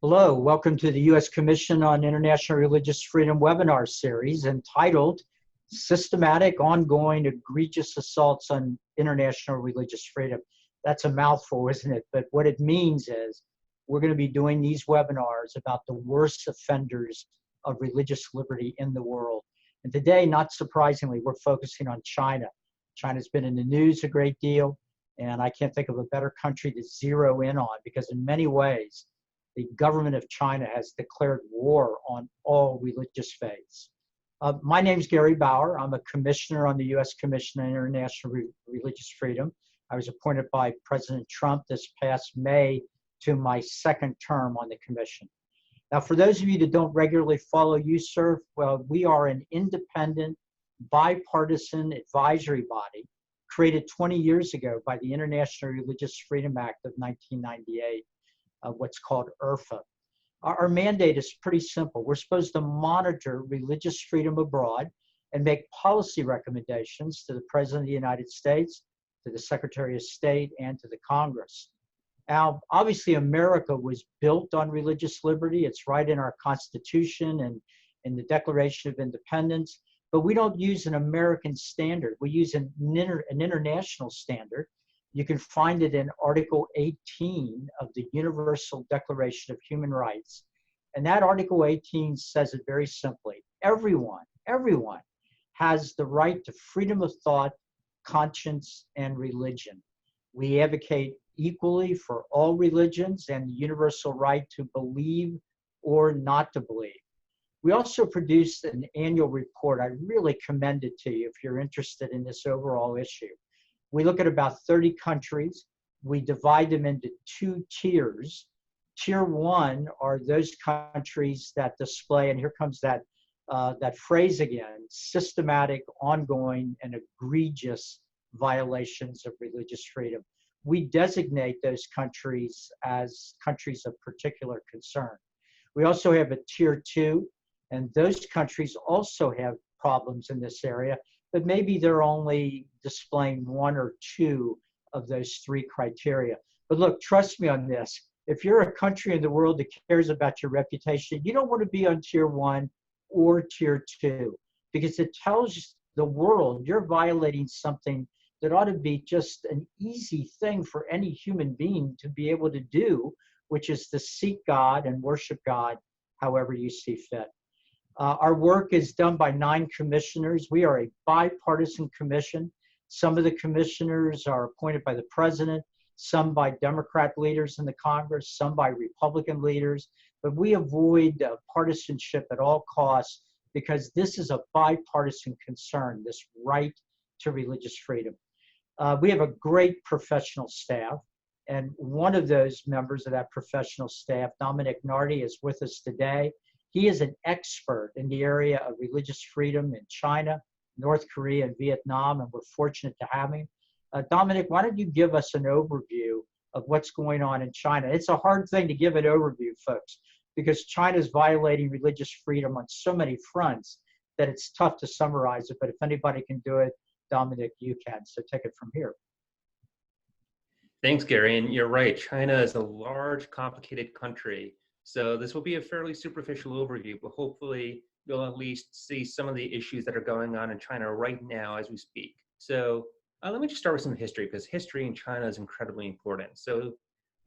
Hello, welcome to the U.S. Commission on International Religious Freedom webinar series entitled Systematic, Ongoing, Egregious Assaults on International Religious Freedom. That's a mouthful, isn't it? But what it means is we're going to be doing these webinars about the worst offenders of religious liberty in the world. And today, not surprisingly, we're focusing on China. China's been in the news a great deal, and I can't think of a better country to zero in on because in many ways, the government of China has declared war on all religious faiths. My name is Gary Bauer. I'm a commissioner on the U.S. Commission on International Religious Freedom. I was appointed by President Trump this past May to my second term on the commission. Now, for those of you that don't regularly follow USCIRF, well, we are an independent, bipartisan advisory body created 20 years ago by the International Religious Freedom Act of 1998. What's called URFA. Our mandate is pretty simple. We're supposed to monitor religious freedom abroad and make policy recommendations to the President of the United States, to the Secretary of State, and to the Congress. Now, obviously, America was built on religious liberty. It's right in our Constitution and in the Declaration of Independence, but we don't use an American standard. We use an international standard. You can find it in Article 18 of the Universal Declaration of Human Rights. And that Article 18 says it very simply. Everyone has the right to freedom of thought, conscience, and religion. We advocate equally for all religions and the universal right to believe or not to believe. We also produced an annual report. I really commend it to you if you're interested in this overall issue. We look at about 30 countries. We divide them into two tiers. Tier one are those countries that display, and here comes that phrase again, systematic, ongoing, and egregious violations of religious freedom. We designate those countries as countries of particular concern. We also have a tier two, and those countries also have problems in this area, but maybe they're only displaying one or two of those three criteria. But look, trust me on this. If you're a country in the world that cares about your reputation, you don't want to be on tier one or tier two, because it tells the world you're violating something that ought to be just an easy thing for any human being to be able to do, which is to seek God and worship God however you see fit. Our work is done by 9 commissioners. We are a bipartisan commission. Some of the commissioners are appointed by the president, some by Democrat leaders in the Congress, some by Republican leaders. But we avoid partisanship at all costs because this is a bipartisan concern, this right to religious freedom. We have a great professional staff. And one of those members of that professional staff, Dominic Nardi, is with us today. He is an expert in the area of religious freedom in China, North Korea, and Vietnam, and we're fortunate to have him. Dominic, why don't you give us an overview of what's going on in China? It's a hard thing to give an overview, folks, because China is violating religious freedom on so many fronts that it's tough to summarize it. But if anybody can do it, Dominic, you can. So take it from here. Thanks, Gary. And you're right. China is a large, complicated country. So this will be a fairly superficial overview, but hopefully you'll at least see some of the issues that are going on in China right now as we speak. So let me just start with some history, because history in China is incredibly important. So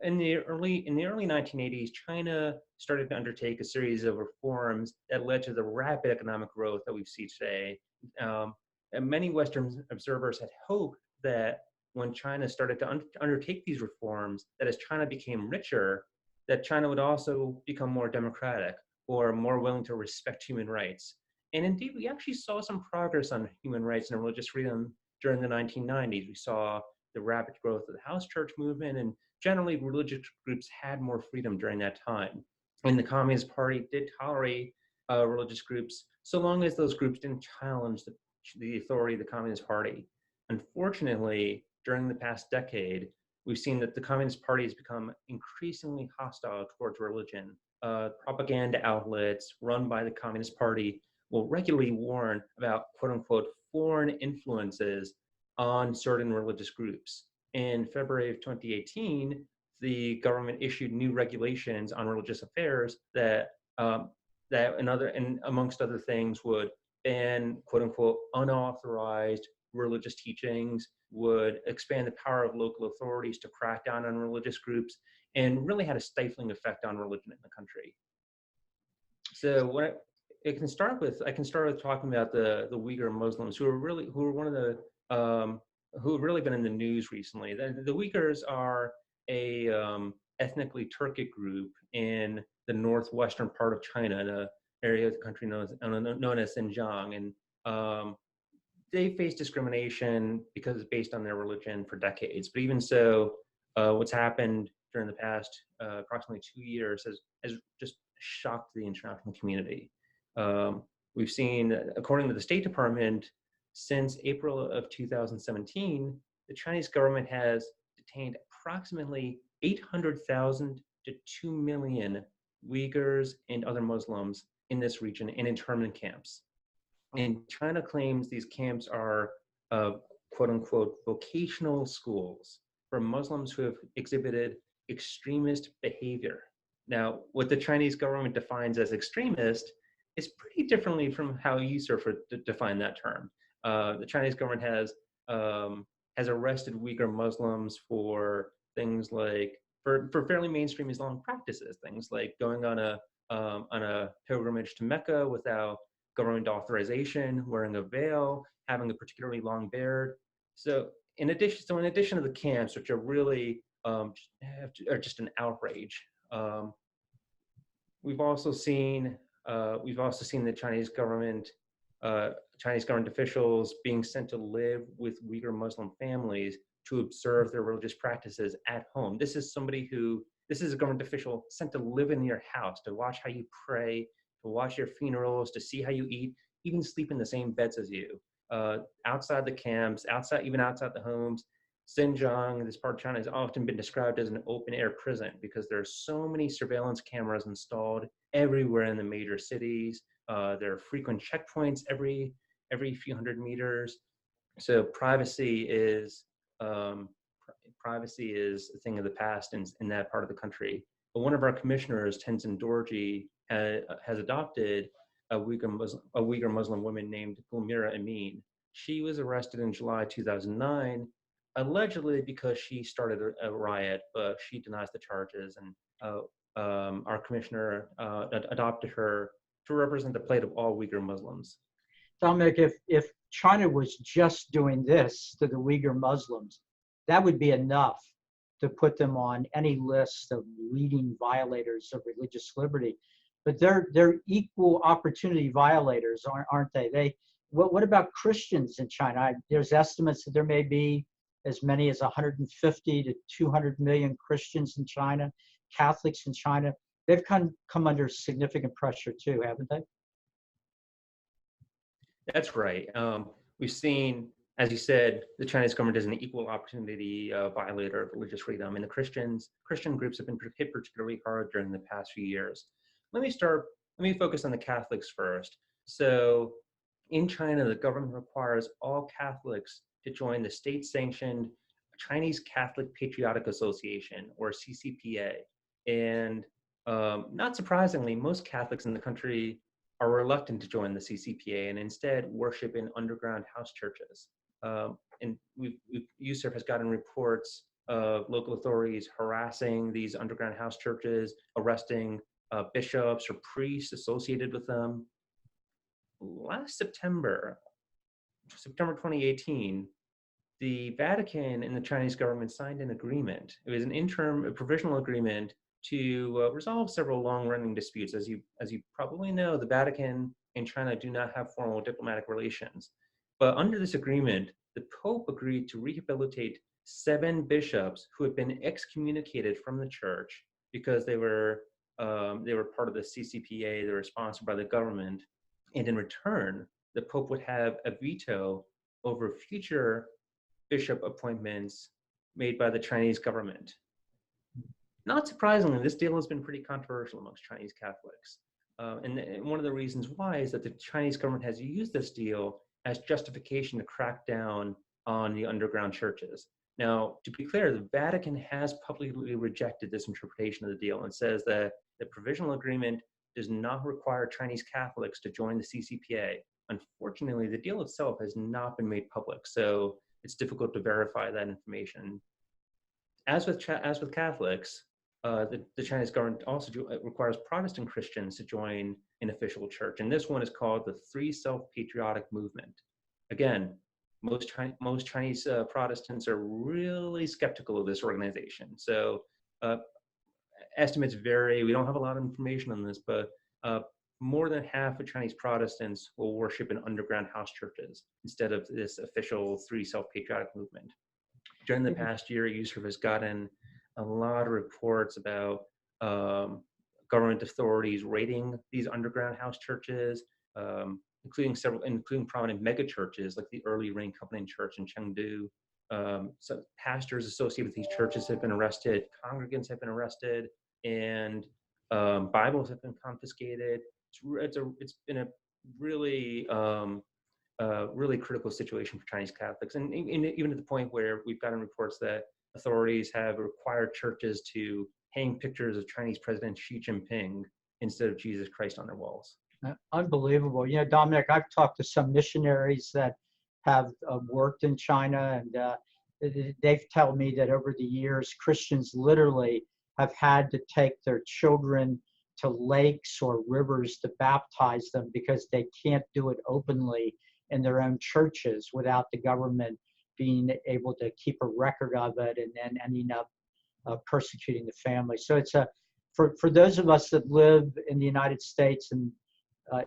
in the early 1980s, China started to undertake a series of reforms that led to the rapid economic growth that we see today. And many Western observers had hoped that when China started to undertake these reforms, that as China became richer, that China would also become more democratic or more willing to respect human rights. And indeed, we actually saw some progress on human rights and religious freedom during the 1990s. We saw the rapid growth of the house church movement, and generally religious groups had more freedom during that time. And the Communist Party did tolerate religious groups so long as those groups didn't challenge the authority of the Communist Party. Unfortunately, during the past decade, we've seen that the Communist Party has become increasingly hostile towards religion. Propaganda outlets run by the Communist Party will regularly warn about quote unquote foreign influences on certain religious groups. In February of 2018, the government issued new regulations on religious affairs that and amongst other things would ban quote unquote unauthorized religious teachings, would expand the power of local authorities to crack down on religious groups, and really had a stifling effect on religion in the country. So what I can start with talking about the Uyghur Muslims who have really been in the news recently. The Uyghurs are a ethnically Turkic group in the northwestern part of China, in an area of the country known as Xinjiang, and they face discrimination because it's based on their religion for decades. But even so, what's happened during the past approximately 2 years has just shocked the international community. We've seen, according to the State Department, since April of 2017, the Chinese government has detained approximately 800,000 to 2 million Uyghurs and other Muslims in this region in internment camps. And China claims these camps are quote unquote vocational schools for Muslims who have exhibited extremist behavior. Now, what the Chinese government defines as extremist is pretty differently from how USCIRF would define that term. The Chinese government has arrested Uyghur Muslims for things like for fairly mainstream Islamic practices, things like going on a pilgrimage to Mecca without government authorization, wearing a veil, having a particularly long beard. So in addition to the camps, which are really are just an outrage, we've also seen the Chinese government officials being sent to live with Uyghur Muslim families to observe their religious practices at home. This is a government official sent to live in your house, to watch how you pray, to watch your funerals, to see how you eat, even sleep in the same beds as you. Outside the camps, even outside the homes. Xinjiang, this part of China, has often been described as an open-air prison because there are so many surveillance cameras installed everywhere in the major cities. There are frequent checkpoints every few hundred meters. So privacy is a thing of the past in that part of the country. But one of our commissioners, Tenzin Dorji, has adopted a Uyghur Muslim woman named Gulmira Amin. She was arrested in July 2009, allegedly because she started a riot, but she denies the charges. And our commissioner adopted her to represent the plight of all Uyghur Muslims. Dominic, if China was just doing this to the Uyghur Muslims, that would be enough to put them on any list of leading violators of religious liberty. But they're equal opportunity violators, aren't they? What about Christians in China? There's estimates that there may be as many as 150 to 200 million Christians in China, Catholics in China. They've come under significant pressure too, haven't they? That's right. We've seen, as you said, the Chinese government is an equal opportunity violator of religious freedom, and the Christian groups have been hit particularly hard during the past few years. Let me focus on the Catholics first. So in China, the government requires all Catholics to join the state-sanctioned Chinese Catholic Patriotic Association, or CCPA. And not surprisingly, most Catholics in the country are reluctant to join the CCPA and instead worship in underground house churches. And USCIRF has gotten reports of local authorities harassing these underground house churches, arresting bishops or priests associated with them. Last September 2018, the Vatican and the Chinese government signed an agreement. It was a provisional agreement to resolve several long-running disputes. As you probably know, the Vatican and China do not have formal diplomatic relations. But under this agreement, the Pope agreed to rehabilitate 7 bishops who had been excommunicated from the church because they were part of the CCPA. They were sponsored by the government, and in return, the Pope would have a veto over future bishop appointments made by the Chinese government. Not surprisingly, this deal has been pretty controversial amongst Chinese Catholics. And one of the reasons why is that the Chinese government has used this deal as justification to crack down on the underground churches. Now, to be clear, the Vatican has publicly rejected this interpretation of the deal and says that the provisional agreement does not require Chinese Catholics to join the CCPA. Unfortunately, the deal itself has not been made public, so it's difficult to verify that information. As with Catholics, the Chinese government also requires Protestant Christians to join an official church, and this one is called the Three Self-Patriotic Movement. Again, most Chinese Protestants are really skeptical of this organization. So estimates vary. We don't have a lot of information on this, but more than half of Chinese Protestants will worship in underground house churches instead of this official Three Self-Patriotic Movement. During the past year, USCIRF has gotten a lot of reports about government authorities raiding these underground house churches, including prominent mega churches like the Early Rain Covenant Church in Chengdu. So pastors associated with these churches have been arrested, congregants have been arrested, and Bibles have been confiscated. It's been a really really critical situation for Chinese Catholics, and even at the point where we've gotten reports that authorities have required churches to hang pictures of Chinese President Xi Jinping instead of Jesus Christ on their walls. Unbelievable. You know, Dominic, I've talked to some missionaries that have worked in China, and they've told me that over the years, Christians literally have had to take their children to lakes or rivers to baptize them because they can't do it openly in their own churches without the government being able to keep a record of it and then ending up persecuting the family. So it's for those of us that live in the United States and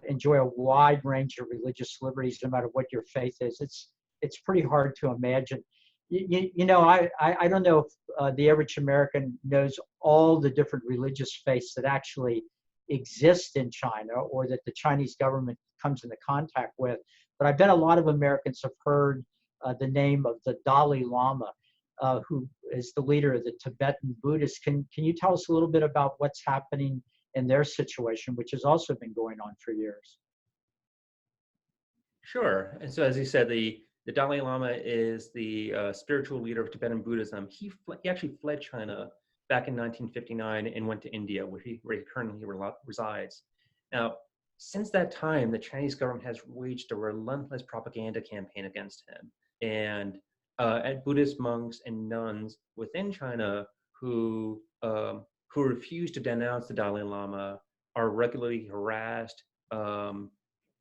enjoy a wide range of religious liberties, no matter what your faith is, it's pretty hard to imagine. You know, I don't know if the average American knows all the different religious faiths that actually exist in China or that the Chinese government comes into contact with. But I bet a lot of Americans have heard the name of the Dalai Lama, who is the leader of the Tibetan Buddhists. Can you tell us a little bit about what's happening in their situation, which has also been going on for years? Sure. And so, as you said, the Dalai Lama is the spiritual leader of Tibetan Buddhism. He actually fled China back in 1959 and went to India, where he currently resides. Now, since that time, the Chinese government has waged a relentless propaganda campaign against him. And Buddhist monks and nuns within China who refuse to denounce the Dalai Lama are regularly harassed,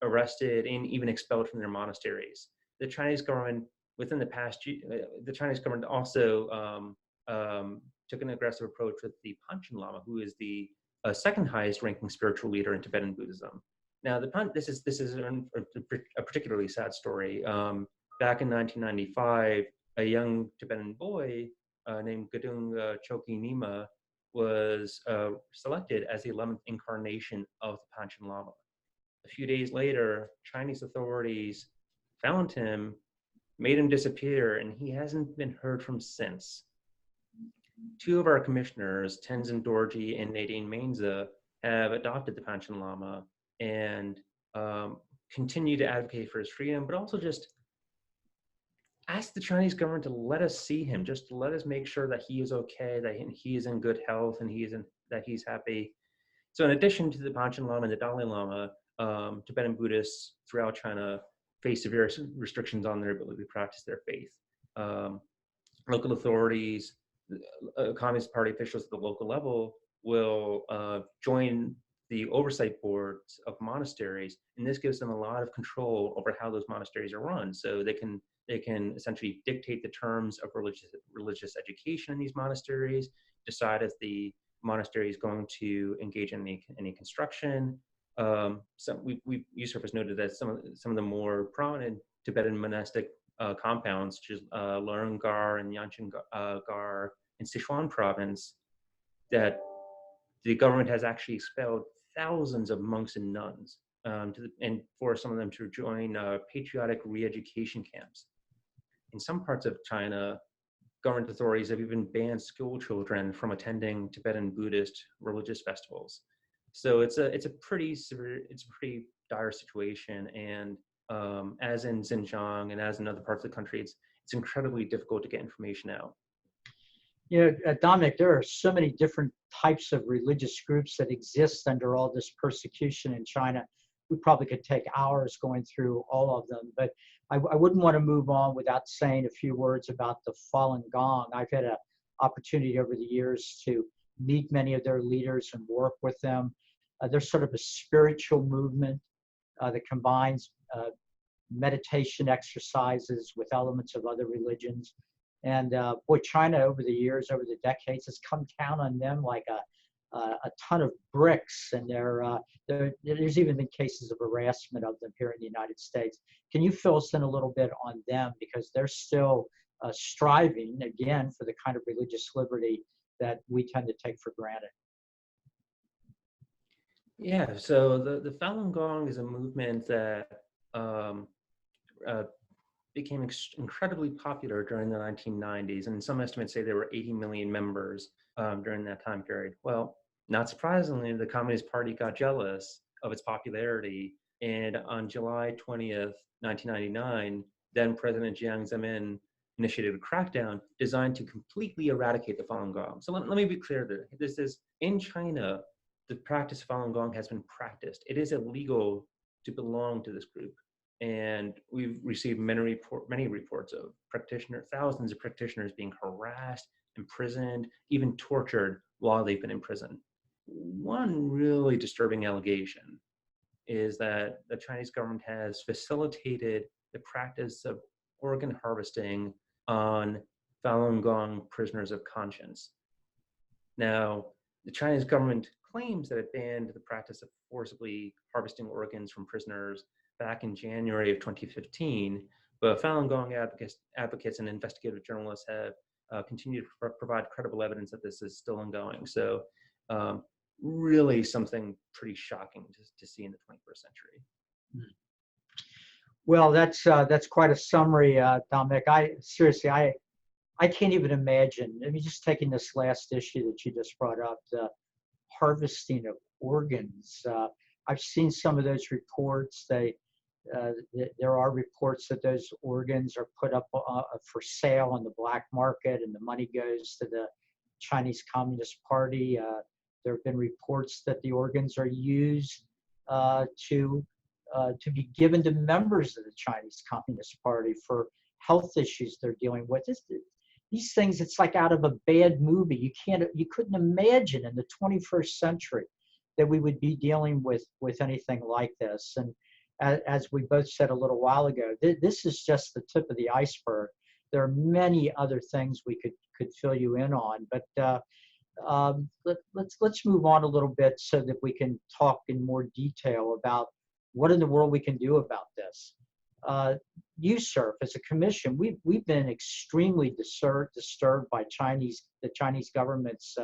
arrested, and even expelled from their monasteries. The Chinese government, within the past year, the Chinese government also took an aggressive approach with the Panchen Lama, who is the second highest ranking spiritual leader in Tibetan Buddhism. Now, this is a particularly sad story. Back in 1995, a young Tibetan boy named Gedung Choki Nima was selected as the 11th incarnation of the Panchen Lama. A few days later, Chinese authorities found him, made him disappear, and he hasn't been heard from since. Two of our commissioners, Tenzin Dorji and Nadine Mainza, have adopted the Panchen Lama and continue to advocate for his freedom, but also just ask the Chinese government to let us see him, just to let us make sure that he is okay, that he is in good health, and that he's happy. So in addition to the Panchen Lama and the Dalai Lama, Tibetan Buddhists throughout China face severe restrictions on their ability to practice their faith. Local authorities, Communist Party officials at the local level will join the oversight boards of monasteries, and this gives them a lot of control over how those monasteries are run. So they can essentially dictate the terms of religious education in these monasteries, decide if the monastery is going to engage in any construction. USCIRF has noted that some of the more prominent Tibetan monastic compounds, such as Lurung Gar and Yanchen Gar in Sichuan province, that the government has actually expelled thousands of monks and nuns and forced some of them to join patriotic re-education camps. In some parts of China, government authorities have even banned school children from attending Tibetan Buddhist religious festivals. So it's a pretty dire situation, and as in Xinjiang and as in other parts of the country, it's it's incredibly difficult to get information out. Dominic, there are so many different types of religious groups that exist under all this persecution in China. We probably could take hours going through all of them, but I wouldn't want to move on without saying a few words about the Falun Gong. I've had an opportunity over the years to meet many of their leaders and work with them. They're sort of a spiritual movement that combines meditation exercises with elements of other religions. And China over the years, over the decades, has come down on them like a ton of bricks. And there's even been cases of harassment of them here in the United States. Can you fill us in a little bit on them? Because they're still striving, again, for the kind of religious liberty that we tend to take for granted. Yeah, so the Falun Gong is a movement that became incredibly popular during the 1990s, and some estimates say there were 80 million members during that time period. Well, not surprisingly, the Communist Party got jealous of its popularity, and on July 20th, 1999, then President Jiang Zemin initiated a crackdown designed to completely eradicate the Falun Gong. So let me be clear there. This is, in China, the practice of Falun Gong has been practiced. It is illegal to belong to this group. And we've received many reports of thousands of practitioners being harassed, imprisoned, even tortured while they've been in prison. One really disturbing allegation is that the Chinese government has facilitated the practice of organ harvesting on Falun Gong prisoners of conscience. Now, the Chinese government claims that it banned the practice of forcibly harvesting organs from prisoners back in January of 2015, but Falun Gong advocates and investigative journalists have continued to provide credible evidence that this is still ongoing. So really something pretty shocking to see in the 21st century. Well, that's quite a summary, Dominic. I can't even imagine. I mean, just taking this last issue that you just brought up, the harvesting of organs. I've seen some of those reports. There are reports that those organs are put up for sale on the black market, and the money goes to the Chinese Communist Party. There have been reports that the organs are used to be given to members of the Chinese Communist Party for health issues they're dealing with. These things, it's like out of a bad movie. You couldn't imagine in the 21st century that we would be dealing with anything like this. And as we both said a little while ago, this is just the tip of the iceberg. There are many other things we could fill you in on, but let's move on a little bit so that we can talk in more detail about what in the world we can do about this. USCIRF, as a commission, we've been extremely disturbed by the Chinese government's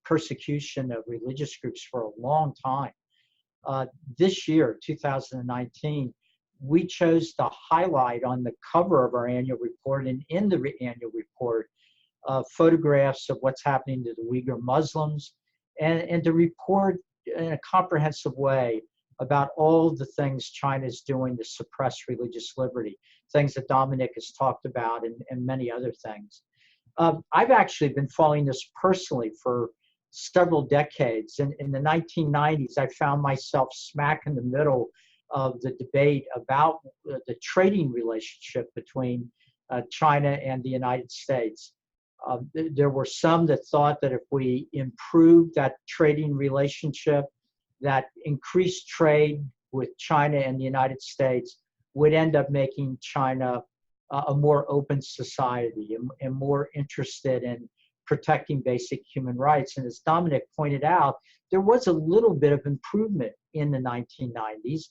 persecution of religious groups for a long time. This year, 2019, we chose to highlight on the cover of our annual report and in the annual report photographs of what's happening to the Uyghur Muslims, and to report in a comprehensive way about all the things China is doing to suppress religious liberty, things that Dominic has talked about, and many other things. I've actually been following this personally for several decades. In the 1990s, I found myself smack in the middle of the debate about the trading relationship between China and the United States. There were some that thought that if we improved that trading relationship, that increased trade with China and the United States would end up making China a more open society and more interested in protecting basic human rights. And as Dominic pointed out, there was a little bit of improvement in the 1990s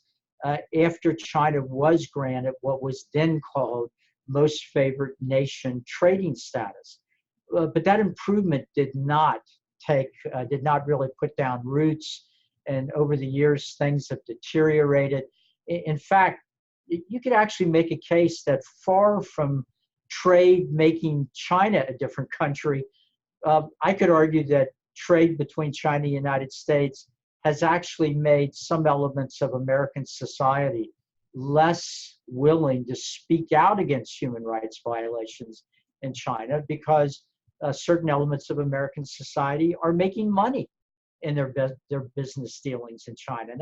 after China was granted what was then called most favored nation trading status. But that improvement did not really put down roots. And over the years, things have deteriorated. In fact, you could actually make a case that far from trade making China a different country, I could argue that trade between China and the United States has actually made some elements of American society less willing to speak out against human rights violations in China because certain elements of American society are making money in their business dealings in China. And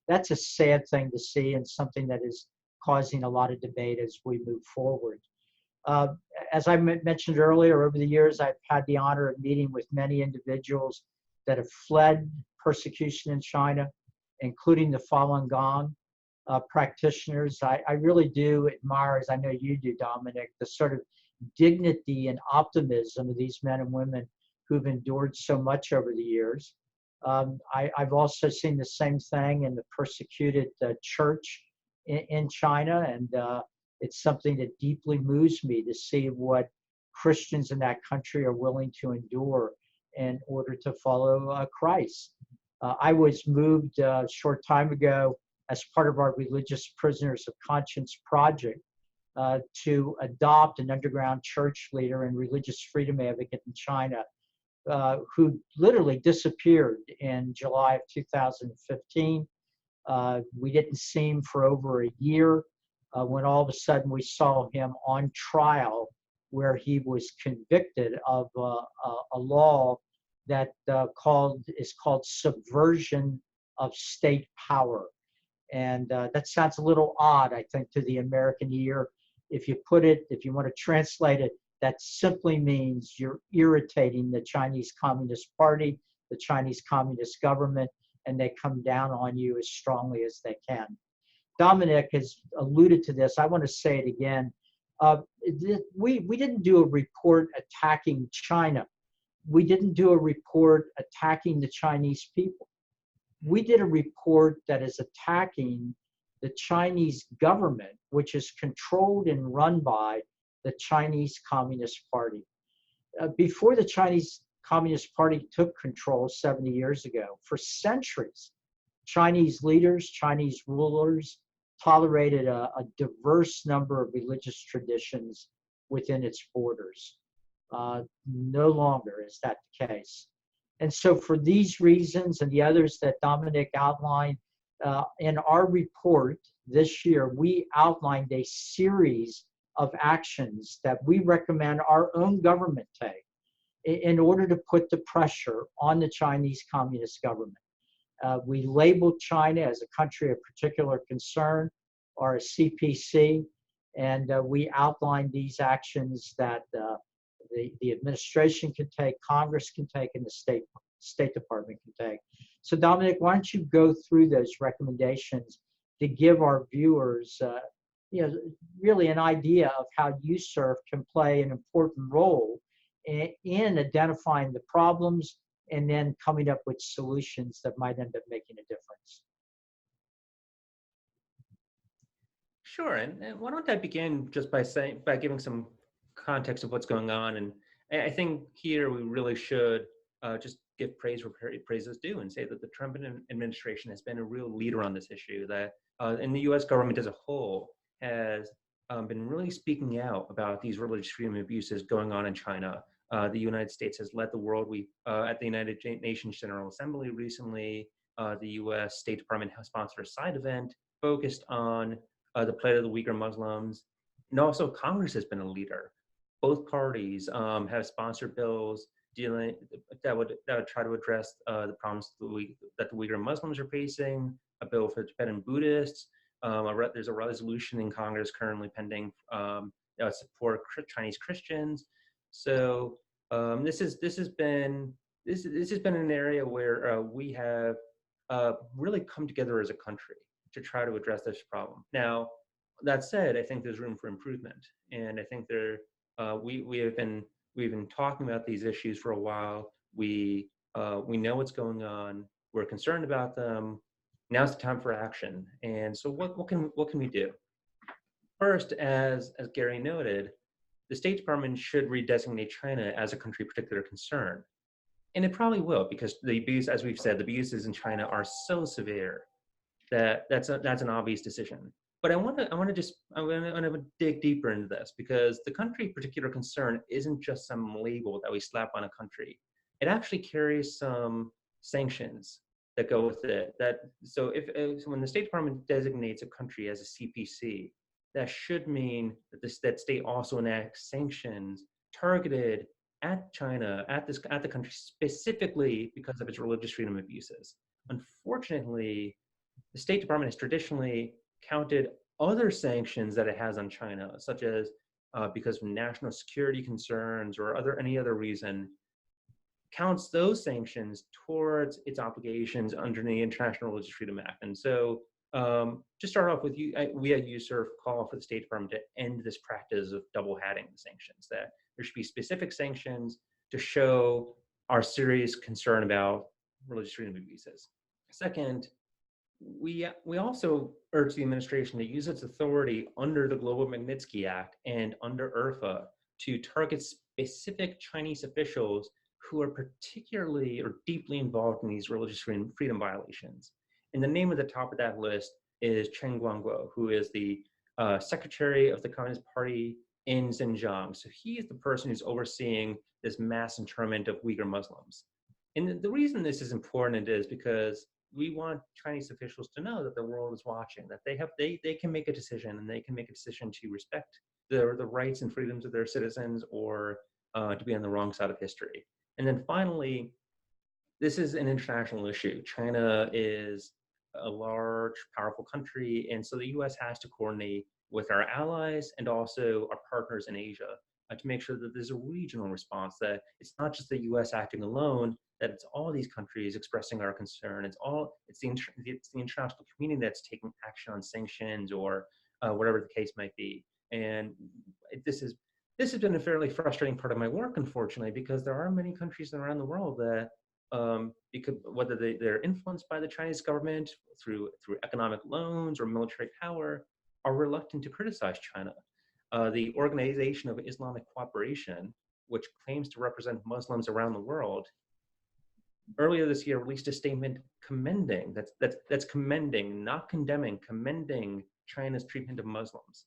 that's a sad thing to see, and something that is causing a lot of debate as we move forward. Uh, as I mentioned earlier, over the years, I've had the honor of meeting with many individuals that have fled persecution in China, including the Falun Gong practitioners. I really do admire, as I know you do, Dominic, the sort of dignity and optimism of these men and women who've endured so much over the years. I've also seen the same thing in the persecuted church in China, and it's something that deeply moves me to see what Christians in that country are willing to endure in order to follow Christ. I was moved a short time ago as part of our Religious Prisoners of Conscience project to adopt an underground church leader and religious freedom advocate in China who literally disappeared in July of 2015. We didn't see him for over a year when all of a sudden we saw him on trial where he was convicted of a law that is called subversion of state power. And that sounds a little odd, I think, to the American ear. If you want to translate it, that simply means you're irritating the Chinese Communist Party, the Chinese Communist government, and they come down on you as strongly as they can. Dominic has alluded to this. I want to say it again. We didn't do a report attacking China. We didn't do a report attacking the Chinese people. We did a report that is attacking the Chinese government, which is controlled and run by the Chinese Communist Party. Before the Chinese Communist Party took control 70 years ago, for centuries, Chinese leaders, Chinese rulers tolerated a diverse number of religious traditions within its borders. No longer is that the case. And so for these reasons and the others that Dominic outlined, in our report this year, we outlined a series of actions that we recommend our own government take in order to put the pressure on the Chinese Communist government. We labeled China as a country of particular concern, or a CPC, and we outlined these actions that the administration can take, Congress can take, and the State Department can take. So Dominic, why don't you go through those recommendations to give our viewers really an idea of how USCIRF can play an important role in identifying the problems and then coming up with solutions that might end up making a difference. Sure, and why don't I begin just by giving some context of what's going on, and I think here we really should just give praise where praise is due and say that the Trump administration has been a real leader on this issue, that and the U.S. government as a whole has been really speaking out about these religious freedom abuses going on in China. The United States has led the world. At the United Nations General Assembly recently, the U.S. State Department has sponsored a side event focused on the plight of the Uyghur Muslims. And also Congress has been a leader. Both parties have sponsored bills that would try to address the problems that the Uyghur Muslims are facing, a bill for Tibetan Buddhists. There's a resolution in Congress currently pending support Chinese Christians. So this has been an area where we have really come together as a country to try to address this problem. Now, that said, I think there's room for improvement, and I think we've been talking about these issues for a while. We know what's going on. We're concerned about them. Now's the time for action. And so, what can we do? First, as Gary noted, the State Department should redesignate China as a country of particular concern, and it probably will, because the abuse, as we've said, the abuses in China are so severe that that's an obvious decision. But I want to dig deeper into this, because the country of particular concern isn't just some label that we slap on a country. It actually carries some sanctions that go with it. So when the State Department designates a country as a CPC, that should mean that state also enacts sanctions targeted at China, at the country specifically because of its religious freedom abuses. Unfortunately, the State Department has traditionally counted other sanctions that it has on China, such as because of national security concerns or any other reason, counts those sanctions towards its obligations under the International Religious Freedom Act. And so to start off with, we at USCIRF call for the State Department to end this practice of double hatting the sanctions, that there should be specific sanctions to show our serious concern about religious freedom abuses. Second, we also urge the administration to use its authority under the Global Magnitsky Act and under IRFA to target specific Chinese officials who are particularly or deeply involved in these religious freedom violations. And the name at the top of that list is Chen Guangguo, who is the secretary of the Communist Party in Xinjiang. So he is the person who's overseeing this mass internment of Uyghur Muslims. And the reason this is important is because we want Chinese officials to know that the world is watching, that they can make a decision, and they can make a decision to respect the rights and freedoms of their citizens, or to be on the wrong side of history. And then finally, this is an international issue. China is a large, powerful country, and so the US has to coordinate with our allies and also our partners in Asia to make sure that there's a regional response, that it's not just the US acting alone, that it's all these countries expressing our concern. It's the international community that's taking action on sanctions or whatever the case might be. And this has been a fairly frustrating part of my work, unfortunately, because there are many countries around the world that, whether they're influenced by the Chinese government through economic loans or military power, are reluctant to criticize China. The Organization of Islamic Cooperation, which claims to represent Muslims around the world, earlier this year released a statement commending, that's commending, not condemning, commending China's treatment of Muslims.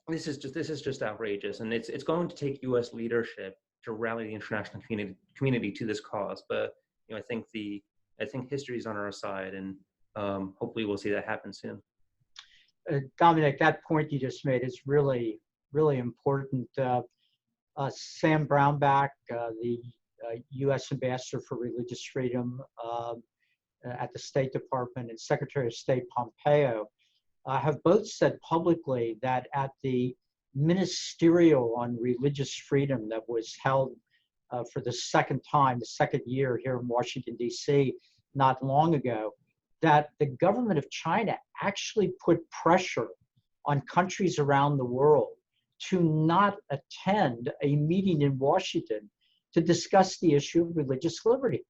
This is just outrageous, and it's going to take U.S. leadership to rally the international community to this cause. But I think history is on our side, and hopefully we'll see that happen soon. Dominic, that point you just made is really, really important. Sam Brownback, the U.S. Ambassador for Religious Freedom at the State Department, and Secretary of State Pompeo have both said publicly that at the ministerial on religious freedom that was held for the second year here in Washington, D.C., not long ago, that the government of China actually put pressure on countries around the world to not attend a meeting in Washington to discuss the issue of religious liberty.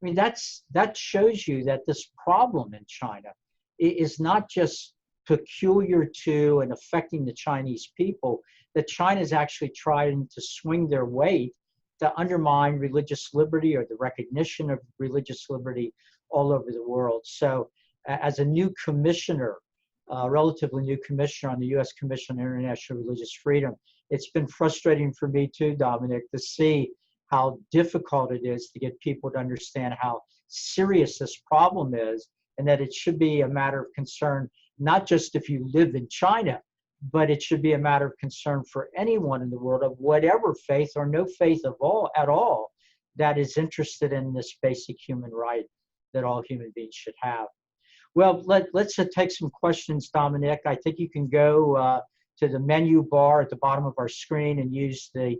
I mean, that shows you that this problem in China is not just peculiar to and affecting the Chinese people, that China is actually trying to swing their weight to undermine religious liberty or the recognition of religious liberty all over the world. So as a new commissioner, relatively new commissioner on the U.S. Commission on International Religious Freedom, it's been frustrating for me too, Dominic, to see how difficult it is to get people to understand how serious this problem is, and that it should be a matter of concern, not just if you live in China, but it should be a matter of concern for anyone in the world of whatever faith or no faith at all that is interested in this basic human right that all human beings should have. Well, let's take some questions, Dominic. I think you can go to the menu bar at the bottom of our screen and use the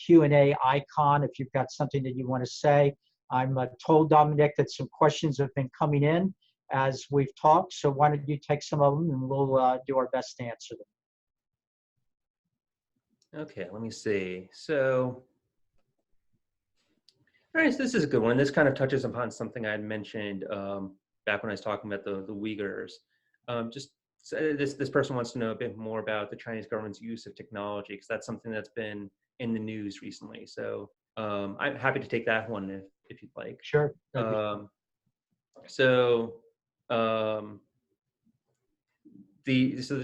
Q&A icon if you've got something that you want to say. I'm told, Dominic, that some questions have been coming in as we've talked, so why don't you take some of them and we'll do our best to answer them. Okay, let me see. So, all right, so this is a good one. This kind of touches upon something I had mentioned back when I was talking about the Uighurs. This person wants to know a bit more about the Chinese government's use of technology, because that's something that's been in the news recently. So I'm happy to take that one if you'd like. Sure. The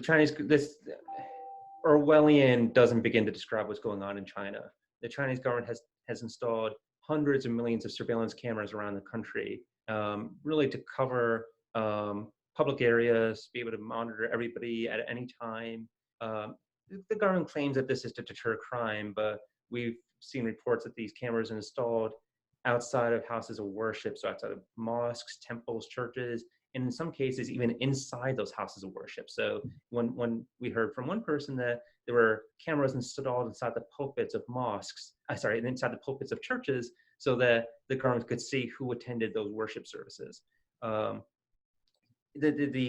Chinese, this Orwellian doesn't begin to describe what's going on in China. The Chinese government has installed hundreds of millions of surveillance cameras around the country, really to cover public areas, be able to monitor everybody at any time. The government claims that this is to deter crime, but we've seen reports that these cameras are installed outside of houses of worship, so outside of mosques, temples, churches, and in some cases even inside those houses of worship. So when we heard from one person that there were cameras installed inside the pulpits of mosques, inside the pulpits of churches, so that the government could see who attended those worship services. The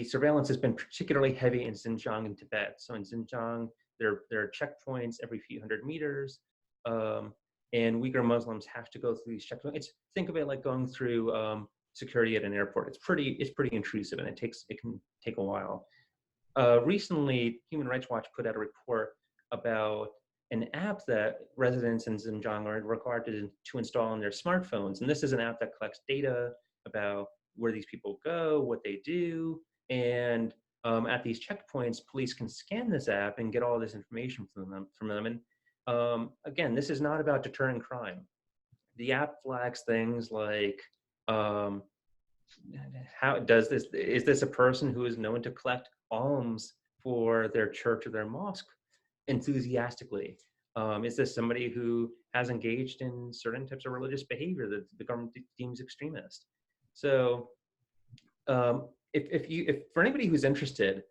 surveillance has been particularly heavy in Xinjiang and Tibet. So in Xinjiang, there are checkpoints every few hundred meters, and Uyghur Muslims have to go through these checkpoints. Think of it like going through security at an airport. It's pretty intrusive, and it can take a while. Recently, Human Rights Watch put out a report about an app that residents in Xinjiang are required to install on their smartphones. And this is an app that collects data about where these people go, what they do, and at these checkpoints, police can scan this app and get all this information from them. And again, this is not about deterring crime. The app flags things like, is this a person who is known to collect alms for their church or their mosque enthusiastically? Is this somebody who has engaged in certain types of religious behavior that the government deems extremist? So if for anybody who's interested,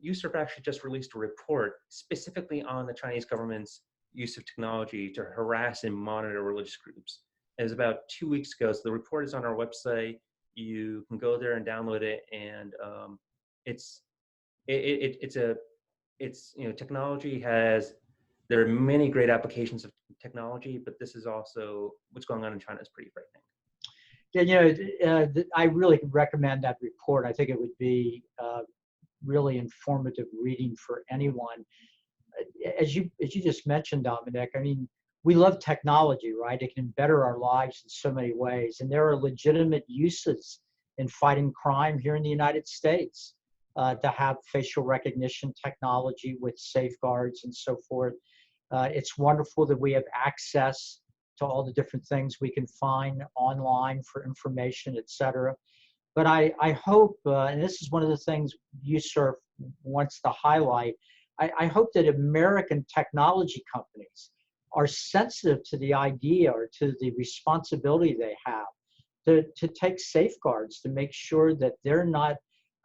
USCIRF actually just released a report specifically on the Chinese government's use of technology to harass and monitor religious groups. It was about 2 weeks ago, so the report is on our website. You can go there and download it, and technology there are many great applications of technology, but this is also what's going on in China is pretty frightening. Yeah, I really recommend that report. I think it would be really informative reading for anyone. As you just mentioned, Dominic, I mean, we love technology, right? It can better our lives in so many ways, and there are legitimate uses in fighting crime here in the United States to have facial recognition technology with safeguards and so forth. It's wonderful that we have access to all the different things we can find online for information, et cetera. But I hope, and this is one of the things USCIRF wants to highlight, I hope that American technology companies are sensitive to the idea or to the responsibility they have to take safeguards to make sure that they're not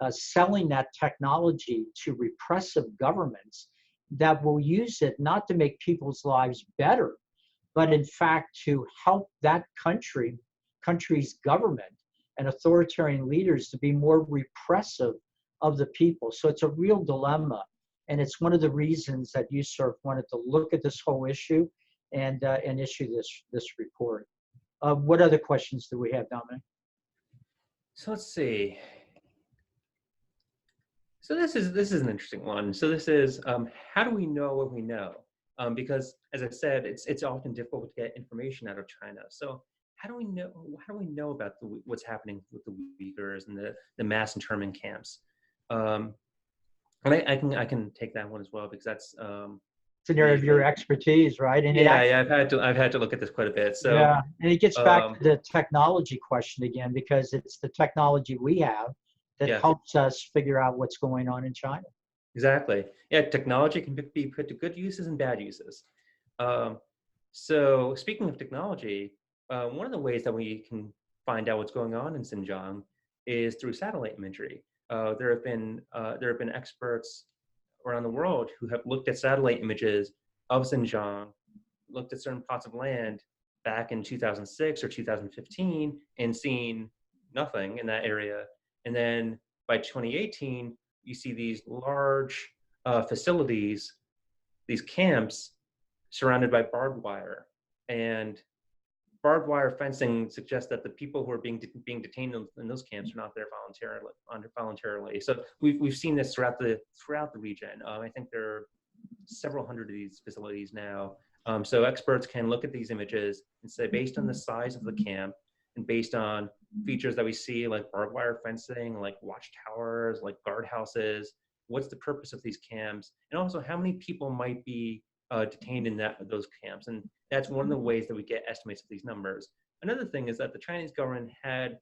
selling that technology to repressive governments that will use it not to make people's lives better, but in fact to help that country's government and authoritarian leaders to be more repressive of the people. So it's a real dilemma. And it's one of the reasons that USCIRF wanted to look at this whole issue and issue this report. What other questions do we have, Dominic? So let's see. So this is an interesting one. So this is how do we know what we know? Because as I said, it's often difficult to get information out of China. So how do we know about what's happening with the Uighurs and the mass internment camps? And I can take that one as well, because that's it's an area of your expertise, right? And I've had to look at this quite a bit. So yeah, and it gets back to the technology question again, because it's the technology we have that helps us figure out what's going on in China. Exactly. Yeah, technology can be put to good uses and bad uses. So speaking of technology, one of the ways that we can find out what's going on in Xinjiang is through satellite imagery. There have been experts around the world who have looked at satellite images of Xinjiang, looked at certain plots of land back in 2006 or 2015, and seen nothing in that area. And then by 2018, you see these large facilities, these camps surrounded by barbed wire. And barbed wire fencing suggests that the people who are being detained in those camps are not there voluntarily. So we've seen this throughout the region. I think there are several hundred of these facilities now. So experts can look at these images and say, based on the size of the camp and based on features that we see, like barbed wire fencing, like watchtowers, like guardhouses, what's the purpose of these camps, and also how many people might be detained in those camps. And that's one of the ways that we get estimates of these numbers. Another thing is that the Chinese government had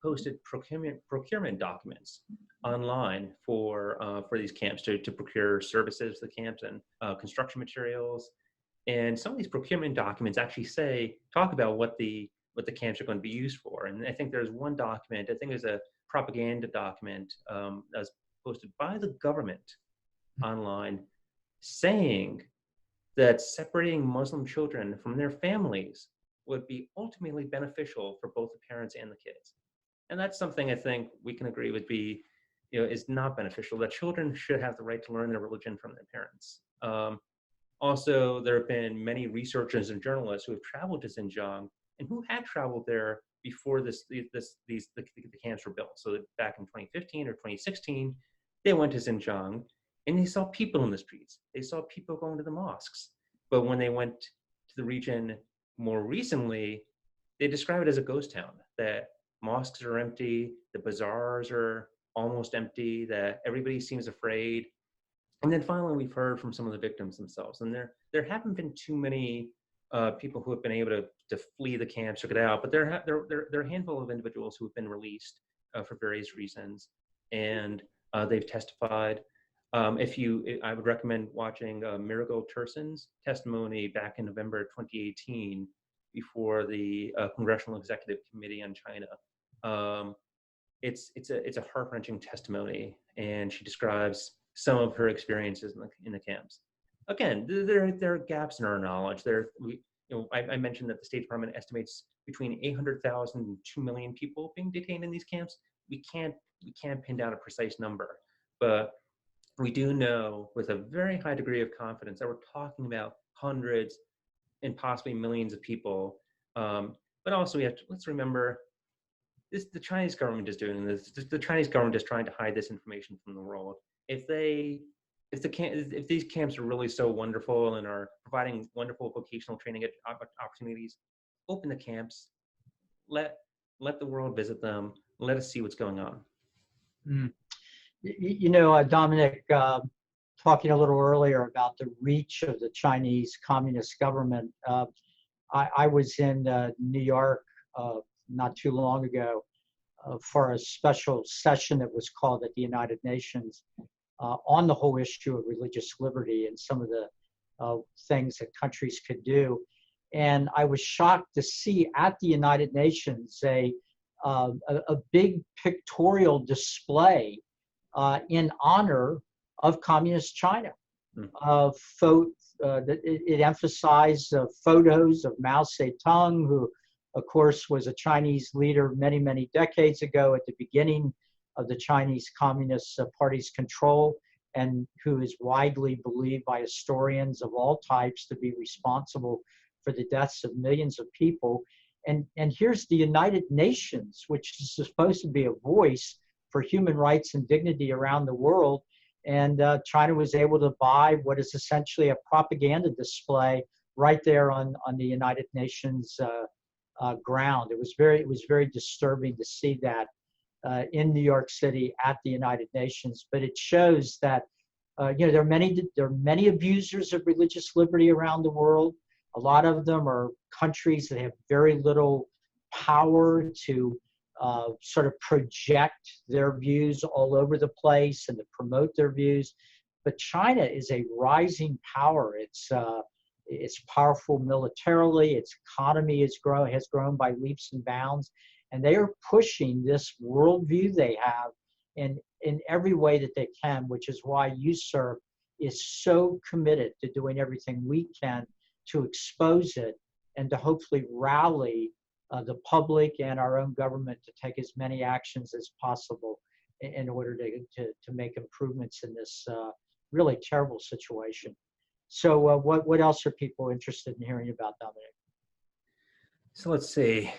posted procurement documents online for these camps to procure services for the camps and construction materials. And some of these procurement documents actually talk about what the camps are going to be used for. And I think there's one document, I think there's a propaganda document that was posted by the government online saying that separating Muslim children from their families would be ultimately beneficial for both the parents and the kids. And that's something I think we can agree would be, is not beneficial, that children should have the right to learn their religion from their parents. Also, there have been many researchers and journalists who have traveled to Xinjiang and who had traveled there before the camps were built. So back in 2015 or 2016, they went to Xinjiang and they saw people in the streets. They saw people going to the mosques. But when they went to the region more recently, they describe it as a ghost town, that mosques are empty, the bazaars are almost empty, that everybody seems afraid. And then finally, we've heard from some of the victims themselves. And there haven't been too many people who have been able to flee the camps or get out, but there are a handful of individuals who have been released for various reasons, and they've testified. I would recommend watching Miracle Tursun's testimony back in November 2018 before the Congressional Executive Committee on China. It's a heart-wrenching testimony, and she describes some of her experiences in the camps. Again, there are gaps in our knowledge. I mentioned that the State Department estimates between 800,000 and 2 million people being detained in these camps. We can't pin down a precise number, but we do know with a very high degree of confidence that we're talking about hundreds and possibly millions of people. But also let's remember, the Chinese government is doing this. The Chinese government is trying to hide this information from the world. If these camps are really so wonderful and are providing wonderful vocational training opportunities, open the camps, let the world visit them, let us see what's going on. Dominic, talking a little earlier about the reach of the Chinese Communist government, I was in New York not too long ago for a special session that was called at the United Nations on the whole issue of religious liberty and some of the things that countries could do. And I was shocked to see at the United Nations a big pictorial display in honor of Communist China. It emphasized photos of Mao Zedong, who, of course, was a Chinese leader many, many decades ago at the beginning of the Chinese Communist Party's control, and who is widely believed by historians of all types to be responsible for the deaths of millions of people. And here's the United Nations, which is supposed to be a voice for human rights and dignity around the world. And China was able to buy what is essentially a propaganda display right there on the United Nations ground. It was very disturbing to see that in New York City at the United Nations. But it shows that there are many abusers of religious liberty around the world. A lot of them are countries that have very little power to sort of project their views all over the place and to promote their views. But China is a rising power. It's powerful militarily. Its economy has grown by leaps and bounds, and they are pushing this worldview they have in every way that they can, which is why USCIRF is so committed to doing everything we can to expose it and to hopefully rally the public and our own government to take as many actions as possible in order to make improvements in this really terrible situation. So what else are people interested in hearing about, Dominic? So let's see.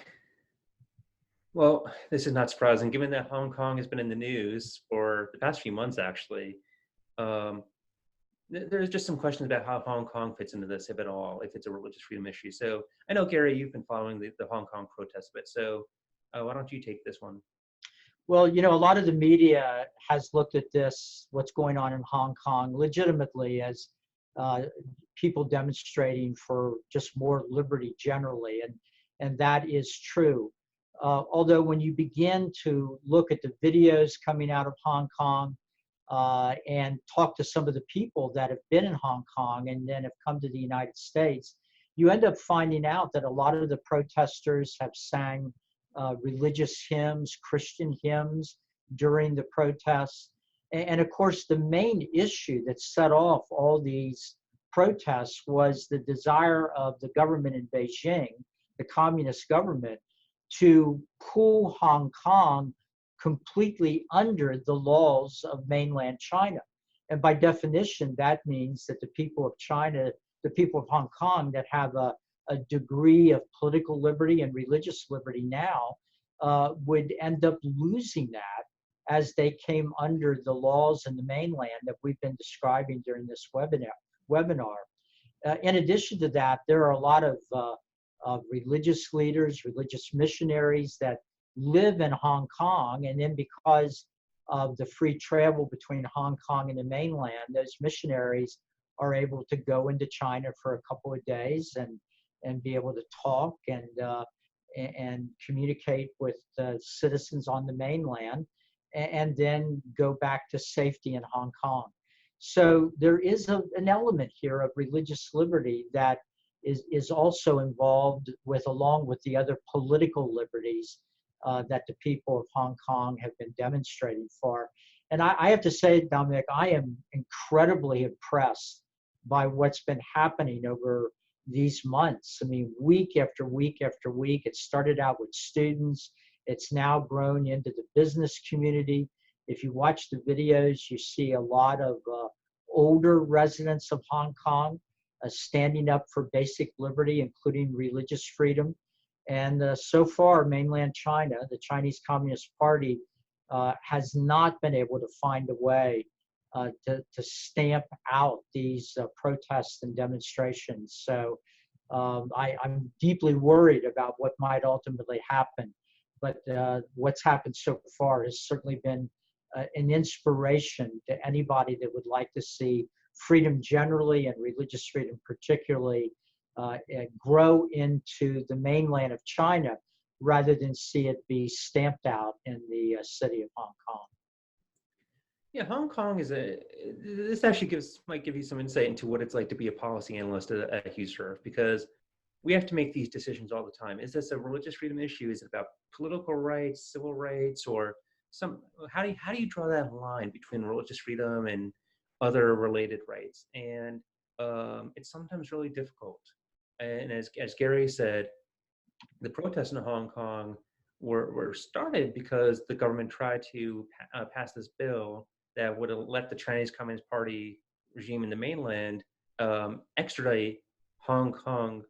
Well, this is not surprising, given that Hong Kong has been in the news for the past few months, actually. There's just some questions about how Hong Kong fits into this, if at all, if it's a religious freedom issue. So I know, Gary, you've been following the Hong Kong protests a bit. So why don't you take this one? Well, a lot of the media has looked at this, what's going on in Hong Kong, legitimately as people demonstrating for just more liberty generally, and that is true. Although when you begin to look at the videos coming out of Hong Kong and talk to some of the people that have been in Hong Kong and then have come to the United States, you end up finding out that a lot of the protesters have sang religious hymns, Christian hymns during the protests. And of course, the main issue that set off all these protests was the desire of the government in Beijing, the communist government, to pull Hong Kong completely under the laws of mainland China. And by definition, that means that the people of China, the people of Hong Kong that have a degree of political liberty and religious liberty now would end up losing that as they came under the laws in the mainland that we've been describing during this webinar. In addition to that, there are a lot of religious leaders, religious missionaries that live in Hong Kong, and then because of the free travel between Hong Kong and the mainland, those missionaries are able to go into China for a couple of days and be able to talk and communicate with citizens on the mainland, and then go back to safety in Hong Kong. So there is an element here of religious liberty that is also involved with, along with the other political liberties that the people of Hong Kong have been demonstrating for. And I have to say, Dominic, I am incredibly impressed by what's been happening over these months. I mean, week after week after week. It started out with students. It's now grown into the business community. If you watch the videos, you see a lot of older residents of Hong Kong standing up for basic liberty, including religious freedom. And so far, mainland China, the Chinese Communist Party, has not been able to find a way to stamp out these protests and demonstrations. So I'm deeply worried about what might ultimately happen. But what's happened so far has certainly been an inspiration to anybody that would like to see freedom generally and religious freedom particularly grow into the mainland of China, rather than see it be stamped out in the city of Hong Kong. Yeah, Hong Kong is this actually might give you some insight into what it's like to be a policy analyst at USCIRF, because we have to make these decisions all the time. Is this a religious freedom issue? Is it about political rights, civil rights, or how do you draw that line between religious freedom and other related rights? And it's sometimes really difficult. And as Gary said, the protests in Hong Kong were started because the government tried to pass this bill that would let the Chinese Communist Party regime in the mainland extradite Hong Kong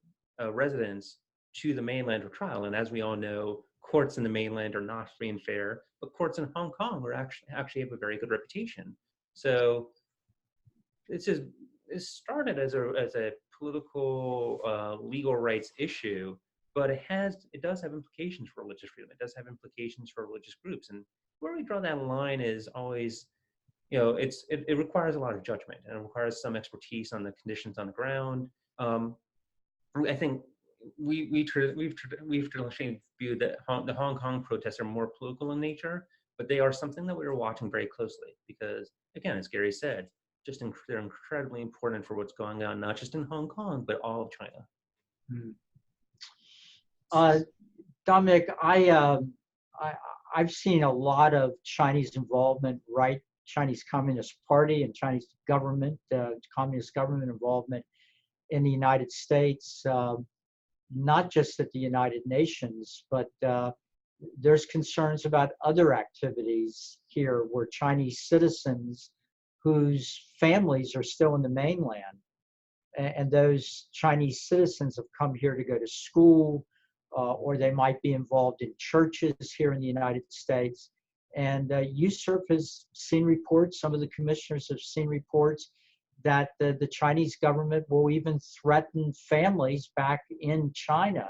residents to the mainland for trial. And as we all know, courts in the mainland are not free and fair, but courts in Hong Kong are actually have a very good reputation. So it started as a political legal rights issue, but it does have implications for religious freedom. It does have implications for religious groups. And where we draw that line is always, it requires a lot of judgment, and it requires some expertise on the conditions on the ground. I think we've traditionally viewed that the Hong Kong protests are more political in nature, but they are something that we are watching very closely because, again, as Gary said, they're incredibly important for what's going on, not just in Hong Kong, but all of China. Dominic, I've seen a lot of Chinese involvement, right? Chinese Communist Party and Chinese government, communist government involvement in the United States, not just at the United Nations, but there's concerns about other activities here where Chinese citizens whose families are still in the mainland, and those Chinese citizens have come here to go to school, or they might be involved in churches here in the United States. And USCIRF has seen reports, some of the commissioners have seen reports that the Chinese government will even threaten families back in China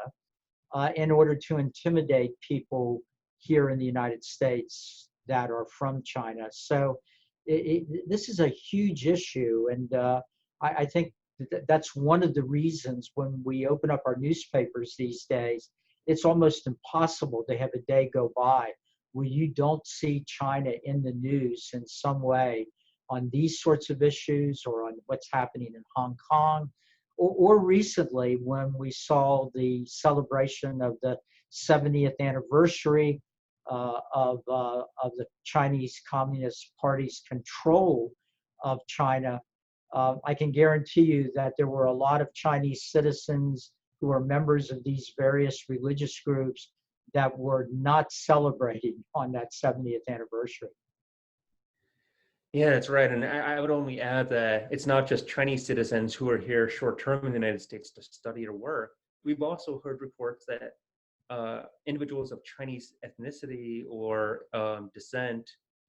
in order to intimidate people here in the United States that are from China. So this is a huge issue, and I think That's one of the reasons when we open up our newspapers these days, it's almost impossible to have a day go by where you don't see China in the news in some way on these sorts of issues or on what's happening in Hong Kong. Or recently when we saw the celebration of the 70th anniversary of the Chinese Communist Party's control of China, I can guarantee you that there were a lot of Chinese citizens who are members of these various religious groups that were not celebrating on that 70th anniversary. Yeah, that's right. And I would only add that it's not just Chinese citizens who are here short-term in the United States to study or work. We've also heard reports that individuals of Chinese ethnicity or descent,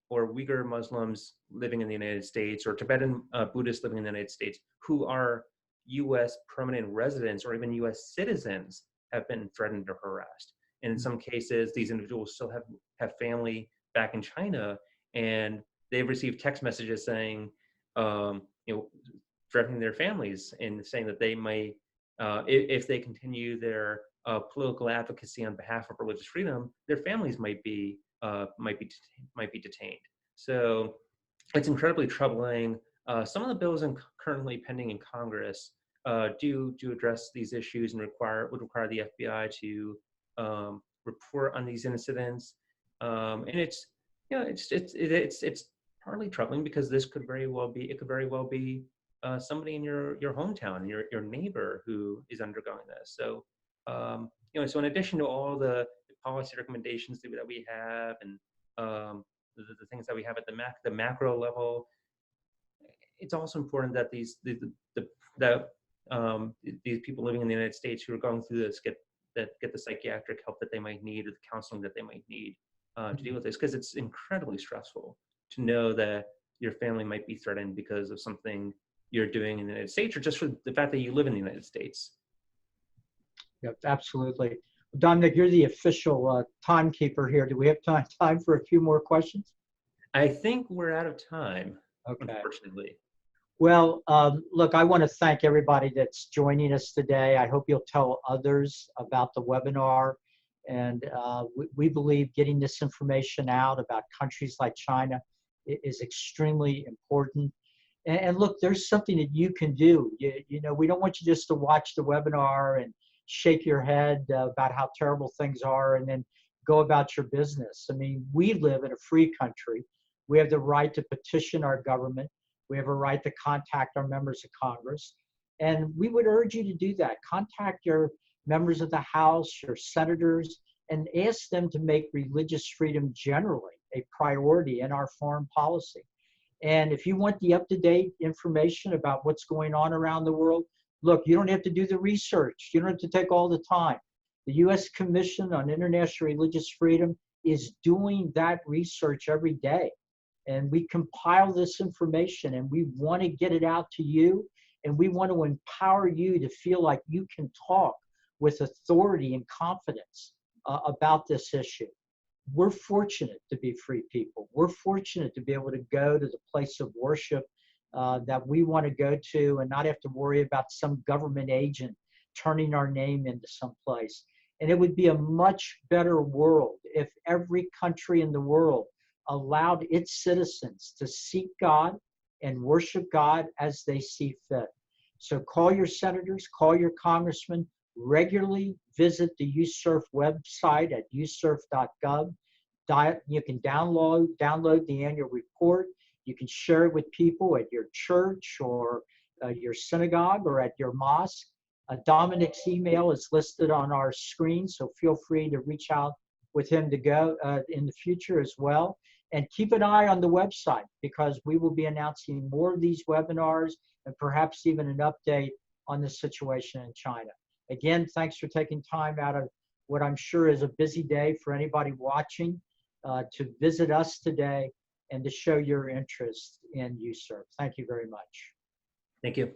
or Uyghur Muslims living in the United States, or Tibetan Buddhists living in the United States, who are U.S. permanent residents or even U.S. citizens, have been threatened or harassed. And in some cases, these individuals still have family back in China, and they've received text messages saying, threatening their families and saying that they may, if they continue their political advocacy on behalf of religious freedom, their families might be detained. So it's incredibly troubling. Some of the bills currently pending in Congress do address these issues and would require the FBI to report on these incidents. And it's partly troubling because this could very well be somebody in your hometown, your neighbor who is undergoing this. So so in addition to all the policy recommendations that we have and the things that we have at the macro level, it's also important that these people living in the United States who are going through this get the psychiatric help that they might need or the counseling that they might need to deal with this, because it's incredibly stressful to know that your family might be threatened because of something you're doing in the United States, or just for the fact that you live in the United States. Yep, absolutely. Dominic, you're the official timekeeper here. Do we have time for a few more questions? I think we're out of time, okay. Unfortunately. Well, look, I want to thank everybody that's joining us today. I hope you'll tell others about the webinar. And we believe getting this information out about countries like China is extremely important. And look, there's something that you can do. We don't want you just to watch the webinar and shake your head about how terrible things are and then go about your business. I mean, we live in a free country. We have the right to petition our government. We have a right to contact our members of Congress. And we would urge you to do that. Contact your members of the House, your senators, and ask them to make religious freedom generally a priority in our foreign policy. And if you want the up-to-date information about what's going on around the world, look, you don't have to do the research. You don't have to take all the time. The U.S. Commission on International Religious Freedom is doing that research every day. And we compile this information and we want to get it out to you. And we want to empower you to feel like you can talk with authority and confidence about this issue. We're fortunate to be free people. We're fortunate to be able to go to the place of worship that we want to go to and not have to worry about some government agent turning our name into some place. And it would be a much better world if every country in the world allowed its citizens to seek God and worship God as they see fit. So call your senators, call your congressmen, regularly visit the USCIRF website at uscirf.gov. You can download the annual report. You can share it with people at your church or your synagogue or at your mosque. Dominic's email is listed on our screen, so feel free to reach out with him to go in the future as well. And keep an eye on the website because we will be announcing more of these webinars and perhaps even an update on the situation in China. Again, thanks for taking time out of what I'm sure is a busy day for anybody watching to visit us today and to show your interest in USCIRF. Thank you very much. Thank you.